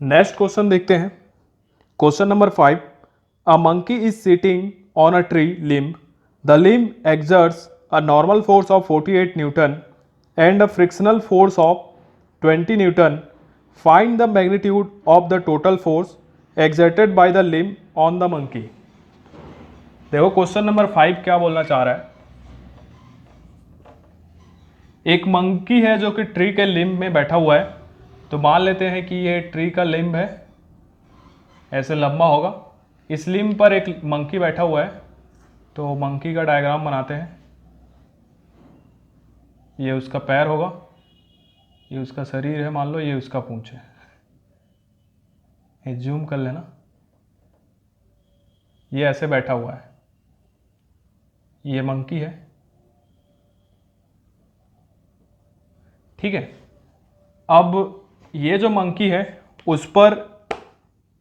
Next question देखते हैं। Question number 5, a monkey is sitting on a tree limb. The limb exerts a normal force of 48 Newton and a frictional force of 20 Newton. Find the magnitude of the total force exerted by the limb on the monkey. देखो question number 5 क्या बोलना चाह रहा है। एक monkey है जो कि ट्री के लिम्ब में बैठा हुआ है। तो मान लेते हैं कि ये ट्री का लिम्ब है, ऐसे लंबा होगा। इस लिम्ब पर एक मंकी बैठा हुआ है। तो मंकी का डायग्राम बनाते हैं। ये उसका पैर होगा, ये उसका शरीर है, मान लो ये उसका पूंछ है। ये जूम कर लेना। ये ऐसे बैठा हुआ है, ये मंकी है, ठीक है। अब ये जो मंकी है उस पर,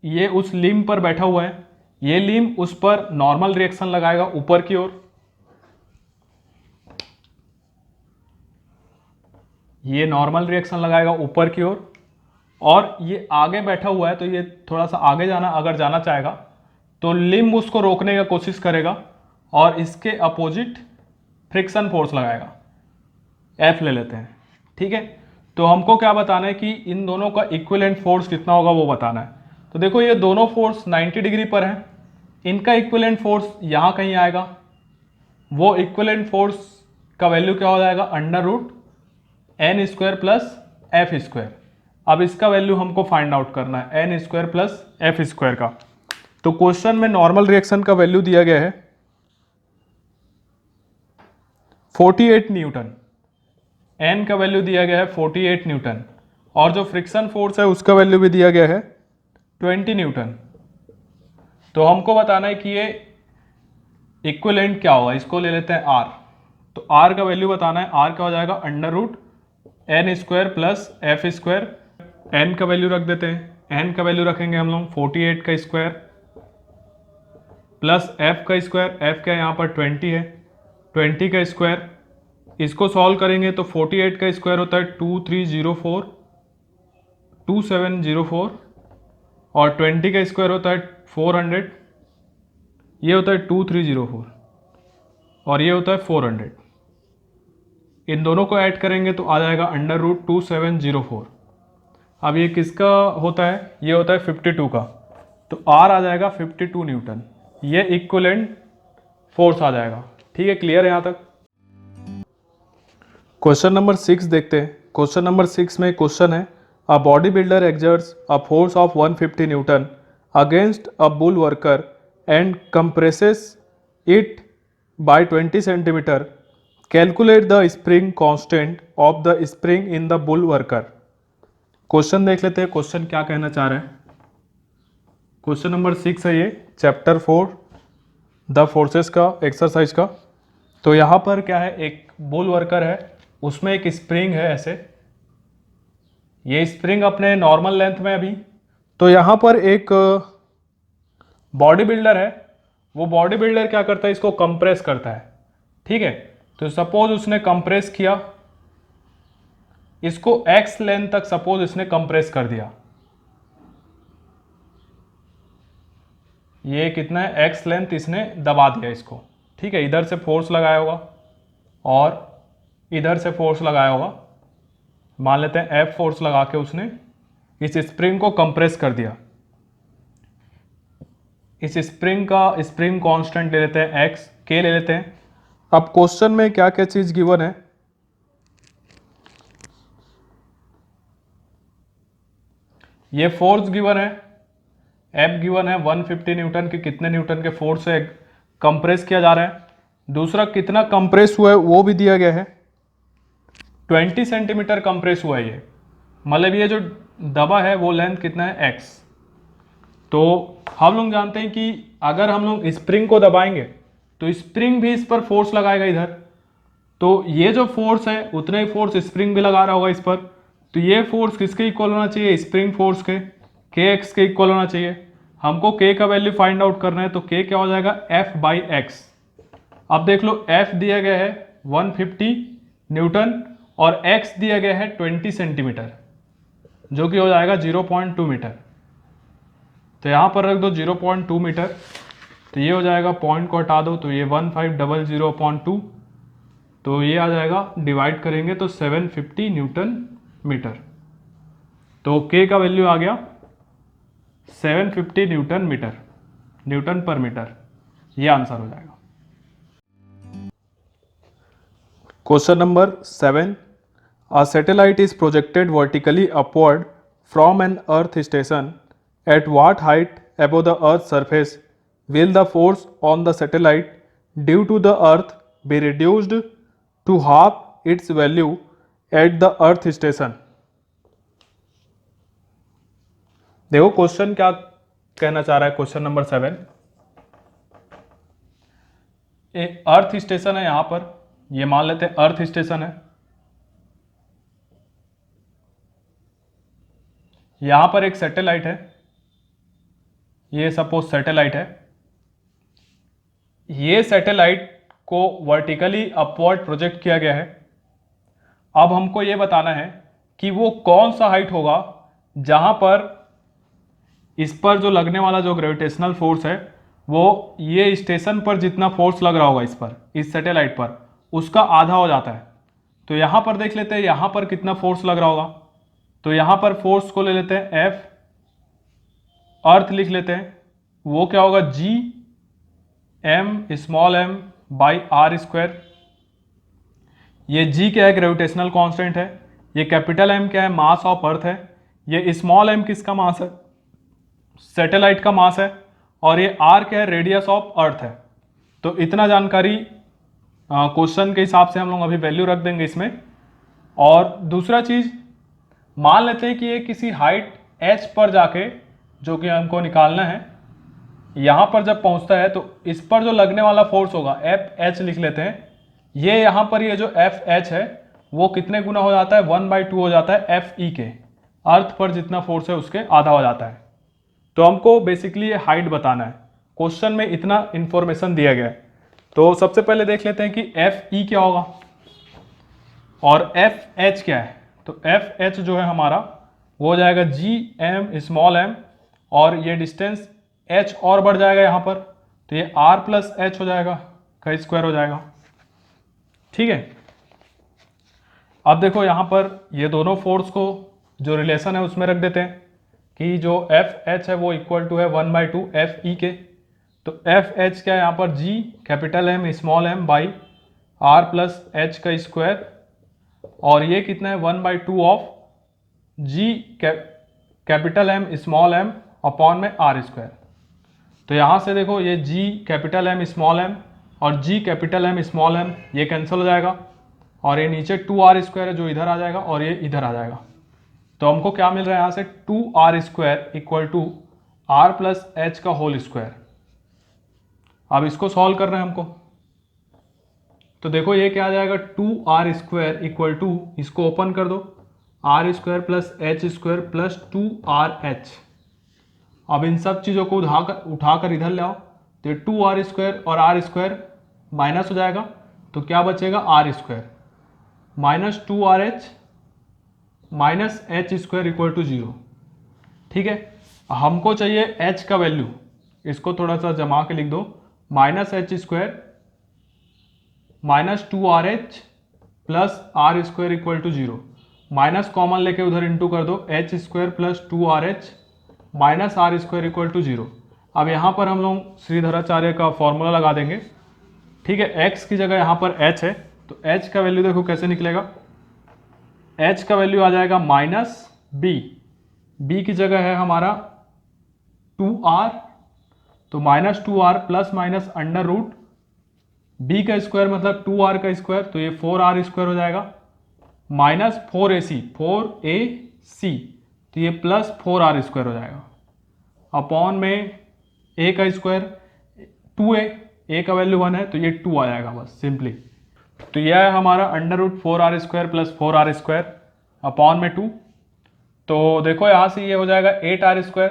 ये उस लिम्ब पर बैठा हुआ है। ये लिम्ब उस पर नॉर्मल रिएक्शन लगाएगा ऊपर की ओर। ये नॉर्मल रिएक्शन लगाएगा ऊपर की ओर, और ये आगे बैठा हुआ है तो ये थोड़ा सा आगे जाना, अगर जाना चाहेगा तो लिम्ब उसको रोकने का कोशिश करेगा और इसके अपोजिट फ्रिक्शन फोर्स लगाएगा। एफ ले लेते हैं, ठीक है। तो हमको क्या बताना है कि इन दोनों का इक्विवेलेंट फोर्स कितना होगा वो बताना है। तो देखो ये दोनों फोर्स 90 डिग्री पर हैं। इनका इक्विवेलेंट फोर्स यहाँ कहीं आएगा। वो इक्विवेलेंट फोर्स का वैल्यू क्या हो जाएगा, under root N square plus F square. अब इसका वैल्यू हमको फाइंड आउट करना है, N square plus F square का। तो क्वेश्चन में नॉर्मल रिएक्शन का वैल्यू दिया गया है 48 न्यूटन। एन का वैल्यू दिया गया है 48 न्यूटन, और जो फ्रिक्शन फोर्स है उसका वैल्यू भी दिया गया है 20 न्यूटन। तो हमको बताना है कि ये इक्विवेलेंट क्या होगा। इसको ले लेते हैं आर। तो आर का वैल्यू बताना है। आर क्या हो जाएगा, under root N square plus F square. एन का वैल्यू रख देते हैं। एन का वैल्यू रखेंगे हम लोग 48 का स्क्वायर प्लस एफ का स्क्वायर। एफ का यहाँ पर 20 है, 20 का स्क्वायर। इसको सॉल्व करेंगे तो 48 का स्क्वायर होता है 2304 2704, और 20 का स्क्वायर होता है 400, ये होता है 2304, और ये होता है 400। इन दोनों को ऐड करेंगे तो आ जाएगा अंडर रूट 2704। अब ये किसका होता है, ये होता है 52 का। तो आर आ जाएगा 52 न्यूटन। ये इक्विवेलेंट फोर्स आ जाएगा, ठीक है। क्लियर है यहाँ तक। क्वेश्चन नंबर 6 देखते हैं। क्वेश्चन नंबर 6 में क्वेश्चन है, a body builder exerts a force of 150 Newton against a bull worker and compresses it by 20 centimetre. Calculate the spring constant of the spring in the bull worker. Question देख लेते हैं, question क्या कहना चाह रहे हैं। Question number 6 है ये, चैप्टर 4 द फोर्सेस का एक्सरसाइज का। तो यहाँ पर क्या है, एक बुल वर्कर है, उसमें एक स्प्रिंग है ऐसे। ये स्प्रिंग अपने नॉर्मल लेंथ में अभी। तो यहाँ पर एक बॉडी बिल्डर है। वो बॉडी बिल्डर क्या करता है, इसको कंप्रेस करता है, ठीक है। तो सपोज उसने कंप्रेस किया इसको एक्स लेंथ तक, सपोज इसने कंप्रेस कर दिया। ये कितना है, एक्स लेंथ इसने दबा दिया इसको, ठीक है। इधर से फोर्स लगाया होगा और इधर से फोर्स लगाया होगा। मान लेते हैं एफ फोर्स लगा के उसने इस स्प्रिंग को कंप्रेस कर दिया। इस स्प्रिंग का स्प्रिंग कांस्टेंट ले लेते हैं एक्स, के ले लेते हैं। अब क्वेश्चन में क्या क्या चीज गिवन है, ये फोर्स गिवन है, एफ गिवन है 150 न्यूटन के, कितने न्यूटन के फोर्स से कंप्रेस किया जा रहा है। दूसरा कितना कंप्रेस हुआ है वो भी दिया गया है, 20 सेंटीमीटर कंप्रेस हुआ है ये। मतलब ये जो दबा है वो लेंथ कितना है, एक्स। तो हम लोग जानते हैं कि अगर हम लोग स्प्रिंग को दबाएंगे तो स्प्रिंग भी इस पर फोर्स लगाएगा इधर। तो ये जो फोर्स है उतना ही फोर्स स्प्रिंग भी लगा रहा होगा इस पर। तो ये फोर्स किसके इक्वल होना चाहिए, स्प्रिंग फोर्स के एक्स के इक्वल होना चाहिए। हमको के का वैल्यू फाइंड आउट करना है। तो के क्या हो जाएगा, एफ बाई एक्स। अब देख लो एफ दिया गया है 150 न्यूटन और एक्स दिया गया है 20 सेंटीमीटर, जो कि हो जाएगा 0.2 मीटर। तो यहाँ पर रख दो 0.2 मीटर, तो ये हो जाएगा, पॉइंट को हटा दो तो ये 1500/2, तो ये आ जाएगा, डिवाइड करेंगे तो 750 न्यूटन मीटर। तो K का वैल्यू आ गया 750 न्यूटन मीटर, न्यूटन पर मीटर, ये आंसर हो जाएगा। Question number 7, a satellite is projected vertically upward from an earth station. At what height above the earth's surface will the force on the satellite due to the earth be reduced to half its value at the earth station? देखो question क्या कहना चाह रहा है। Question number 7, earth station है, यहां पर ये मान लेते हैं अर्थ स्टेशन है, यहां पर एक सैटेलाइट है, ये सपोज सैटेलाइट है, ये सैटेलाइट को वर्टिकली अपवर्ड प्रोजेक्ट किया गया है। अब हमको ये बताना है कि वो कौन सा हाइट होगा जहां पर इस पर जो लगने वाला जो ग्रेविटेशनल फोर्स है वो ये स्टेशन पर जितना फोर्स लग रहा होगा इस पर, इस सैटेलाइट पर, उसका आधा हो जाता है। तो यहां पर देख लेते हैं यहां पर कितना फोर्स लग रहा होगा। तो यहां पर फोर्स को ले लेते हैं F, अर्थ लिख लेते हैं, वो क्या होगा G m small m by R square. ये G क्या है, ग्रेविटेशनल कांस्टेंट है। ये कैपिटल M क्या है, मास ऑफ अर्थ है। ये स्मॉल m किसका मास है, सैटेलाइट का मास है। और ये R क्या है, रेडियस ऑफ अर्थ है। तो इतना जानकारी क्वेश्चन के हिसाब से हम लोग अभी वैल्यू रख देंगे इसमें। और दूसरा चीज, मान लेते हैं कि ये किसी हाइट h पर जाके, जो कि हमको निकालना है, यहां पर जब पहुंचता है तो इस पर जो लगने वाला फोर्स होगा FH लिख लेते हैं। ये यहां पर ये जो FH है वो कितने गुना हो जाता है, 1/2 हो जाता है FE के, अर्थ पर जितना फोर्स है उसके आधा हो जाता है। तो हमको बेसिकली ये हाइट बताना है। क्वेश्चन में इतना इंफॉर्मेशन दिया गया है। तो सबसे पहले देख लेते हैं कि FE क्या होगा और FH क्या है। तो FH जो है हमारा वो हो जाएगा GM स्मॉल m, और ये डिस्टेंस h और बढ़ जाएगा यहाँ पर, तो ये R प्लस H हो जाएगा, का स्क्वायर हो जाएगा। ठीक है, अब देखो यहाँ पर ये दोनों फोर्स को जो रिलेशन है उसमें रख देते हैं कि जो FH है वो इक्वल टू है 1/2 FE के। तो FH क्या है यहाँ पर, G capital M small m by R plus H का स्क्वायर, और ये कितना है 1/2 of G capital M small m upon में R स्क्वायर। तो यहाँ से देखो ये G capital M small m और G capital M small m ये कैंसिल हो जाएगा, और ये नीचे 2R स्क्वायर है जो इधर आ जाएगा और ये इधर आ जाएगा। तो हमको क्या मिल रहा है यहाँ से, 2R square equal to R plus H का होल स्क्वायर। अब इसको सॉल्व करना है हमको। तो देखो ये क्या आ जाएगा, 2R स्क्वायर इक्वल टू, इसको ओपन कर दो, R square plus H square plus 2RH। अब इन सब चीज़ों को उठाकर इधर ले आओ, तो ये 2R स्क्वायर और R स्क्वायर माइनस हो जाएगा, तो क्या बचेगा, R square minus 2RH minus H square equal to 0। ठीक है, हमको चाहिए H का वैल्यू, इसको थोड़ा सा जमा के लिख दो, minus H square minus 2RH plus R square equal to 0। Minus common लेके उधर इंटू कर दो, H square plus 2RH minus R square equal to 0। अब यहाँ पर हम लोग श्रीधराचार्य का फॉर्मूला लगा देंगे। ठीक है, x की जगह यहाँ पर h है, तो h का वैल्यू देखो कैसे निकलेगा, h का वैल्यू आ जाएगा माइनस b की जगह है हमारा 2r, तो minus 2r plus minus under root b का स्क्वायर मतलब 2r का स्क्वायर, तो ये 4r स्क्वायर हो जाएगा, माइनस 4ac, तो ये प्लस 4r स्क्वायर हो जाएगा, अपॉन में a का स्क्वायर 2a, a का वैल्यू 1 है तो ये 2 आ जाएगा बस सिंपली। तो यह है हमारा under root 4r square plus 4r square upon में 2। तो देखो यहाँ से ये हो जाएगा 8r स्क्वायर,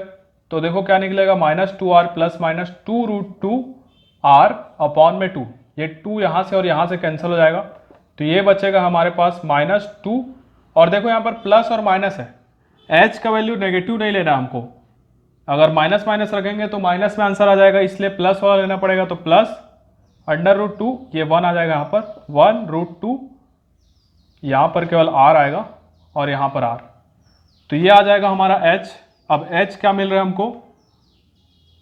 तो देखो क्या निकलेगा, minus 2r plus minus 2√2r upon में 2। ये 2 यहाँ से और यहाँ से कैंसिल हो जाएगा, तो ये बचेगा हमारे पास माइनस 2, और देखो यहाँ पर प्लस और माइनस है, h का वैल्यू नेगेटिव नहीं लेना हमको, अगर माइनस माइनस रखेंगे तो माइनस में आंसर आ जाएगा, इसलिए प्लस वाला लेना पड़ेगा। तो प्लस √2, ये 1 आ जाएगा यहाँ पर, 1√2, यहाँ पर केवल r आएगा और यहाँ पर r। तो ये आ जाएगा हमारा h। अब h क्या मिल रहा है हमको,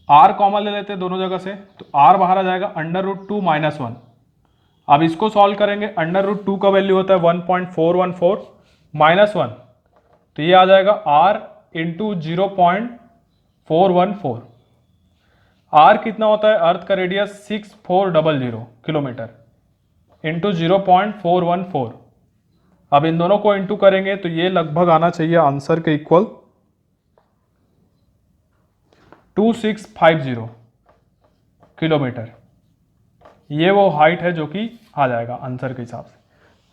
r कॉमन ले लेते हैं दोनों जगह से, तो r बाहर आ जाएगा √2 - 1। अब इसको सॉल्व करेंगे, √2 का वैल्यू होता है 1.414 - 1, तो ये आ जाएगा r इंटू 0.414। r कितना होता है, अर्थ का रेडियस 6400 किलोमीटर, इंटू 0.414। अब इन दोनों को इंटू करेंगे तो ये लगभग आना चाहिए आंसर के इक्वल 2650 किलोमीटर। ये वो हाइट है जो कि आ जाएगा आंसर के हिसाब से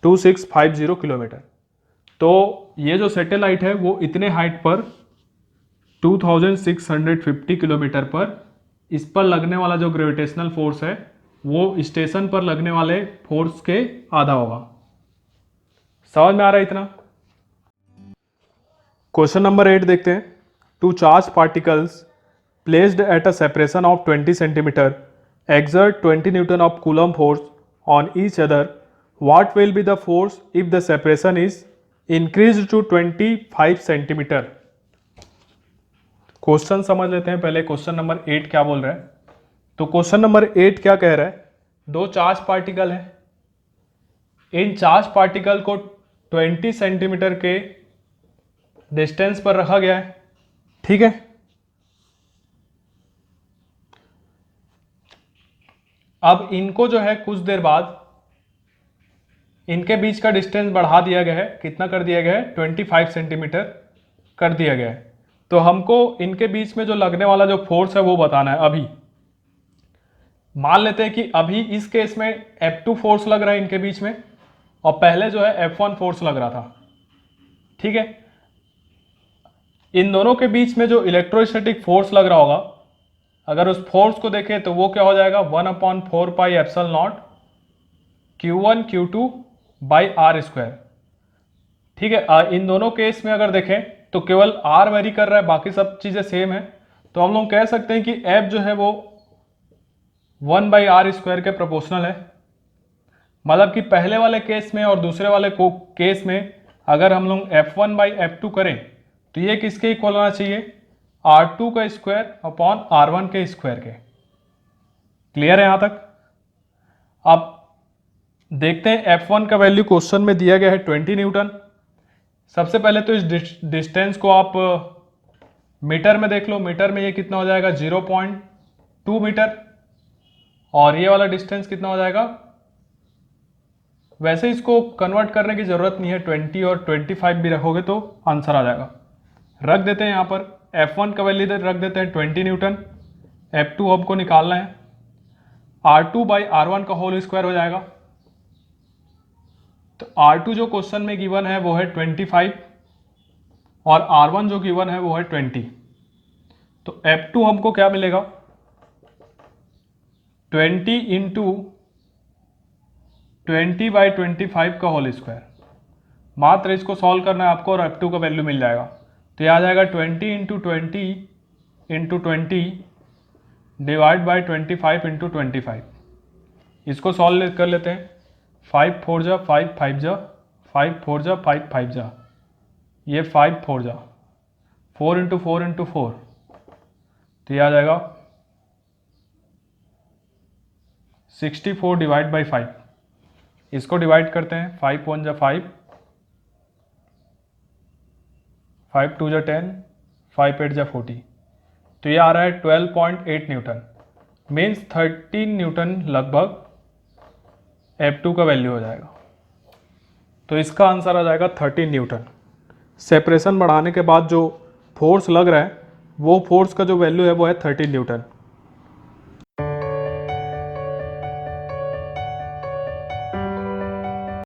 2650 किलोमीटर। तो ये जो सैटेलाइट है वो इतने हाइट पर 2650 किलोमीटर पर, इस पर लगने वाला जो ग्रेविटेशनल फोर्स है वो स्टेशन पर लगने वाले फोर्स के आधा होगा। समझ में आ रहा है इतना? क्वेश्चन नंबर 8 देखते हैं। Two charge particles placed at a separation of 20 centimetre exert 20 Newton of Coulomb force on each other. What will be the force if the separation is increased to 25 centimetre? Question समझ लेते हैं पहले। Question number 8 क्या बोल रहा है? तो question number 8 क्या कह रहा है, दो चार्ज पार्टिकल है, इन चार्ज पार्टिकल को 20 सेंटीमीटर के डिस्टेंस पर रखा गया है, ठीक है। अब इनको जो है कुछ देर बाद इनके बीच का डिस्टेंस बढ़ा दिया गया है, कितना कर दिया गया है, 25 सेंटीमीटर कर दिया गया है। तो हमको इनके बीच में जो लगने वाला जो फोर्स है वो बताना है। अभी मान लेते हैं कि अभी इस केस में F2 फोर्स लग रहा है इनके बीच में, और पहले जो है F1 फोर्स लग रहा था, ठीक है। इन दोनों के बीच में जो इलेक्ट्रोस्टैटिक फोर्स लग रहा होगा, अगर उस फोर्स को देखें तो वो क्या हो जाएगा, 1/4 pi epsilon not Q1 Q2 by r², ठीक है। इन दोनों केस में अगर देखें तो केवल r वेरी कर रहा है, बाकी सब चीजें सेम है। तो हम लोग कह सकते हैं कि F जो है वो 1/r² के प्रोपोर्शनल है। मतलब कि पहले वाले केस में और दूसरे वाले केस में अगर हम लोग F1/F2 करें तो ये किसके इक्वल होना चाहिए, R2 का स्क्वायर अपॉन R1 के स्क्वायर के। क्लियर है यहां तक? अब देखते हैं F1 का वैल्यू क्वेश्चन में दिया गया है 20 न्यूटन। सबसे पहले तो इस डिस्टेंस को आप मीटर में देख लो, मीटर में ये कितना हो जाएगा, 0.2 मीटर, और ये वाला डिस्टेंस कितना हो जाएगा, वैसे इसको कन्वर्ट करने की जरूरत नहीं है, 20 और 25 भी रखोगे तो आंसर आ जाएगा। रख देते हैं यहाँ पर F1 का वैल्यू रख देते हैं 20 न्यूटन, F2 हमको निकालना है, R2/R1 का होल स्क्वायर हो जाएगा। तो R2 जो क्वेश्चन में गिवन है वो है 25 और R1 जो गिवन है वो है 20। तो F2 हमको क्या मिलेगा, 20 इंटू 20/25 का होल स्क्वायर। मात्र इसको सॉल्व करना है आपको और F2 का वैल्यू मिल जाएगा। तो यह आ जाएगा 20 इंटू 20 डिवाइड बाई 25 इंटू 25। इसको सॉल्व कर लेते हैं, 5 4 जा 5 5 जा 5 4 जा 5 5 जा, ये 5 4 जा 4 इंटू 4 इंटू 4, तो ये आ जाएगा 64 डिवाइड बाई 5। इसको डिवाइड करते हैं, 5 1 जा 5, 5 2 जा 10, 5 8 जा 40, तो ये आ रहा है 12.8 न्यूटन, मीन्स 13 न्यूटन लगभग F2 का वैल्यू हो जाएगा। तो इसका आंसर आ जाएगा 13 न्यूटन। सेपरेशन बढ़ाने के बाद जो फोर्स लग रहा है वो फोर्स का जो वैल्यू है वो है 13 न्यूटन।